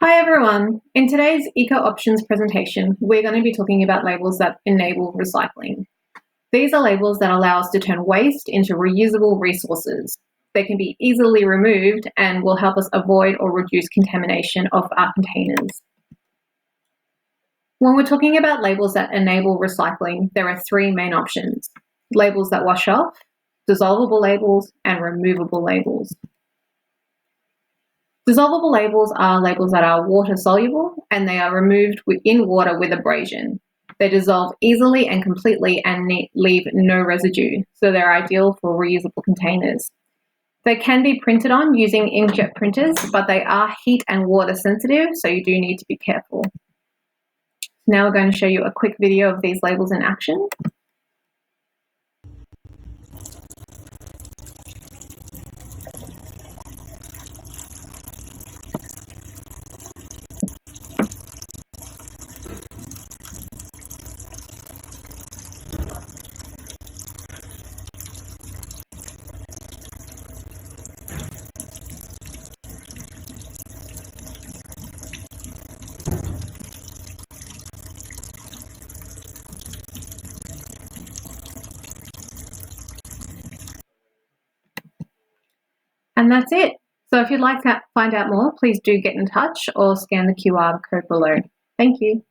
Hi everyone! In today's Eco Options presentation, we're going to be talking about labels that enable recycling. These are labels that allow us to turn waste into reusable resources. They can be easily removed and will help us avoid or reduce contamination of our containers. When we're talking about labels that enable recycling, there are three main options: labels that wash off, dissolvable labels, and removable labels. Dissolvable labels are labels that are water-soluble and they are removed in water with abrasion. They dissolve easily and completely and leave no residue, so they're ideal for reusable containers. They can be printed on using inkjet printers, but they are heat and water sensitive, so you do need to be careful. Now we're going to show you a quick video of these labels in action. And that's it. So if you'd like to find out more, please do get in touch or scan the QR code below. Thank you.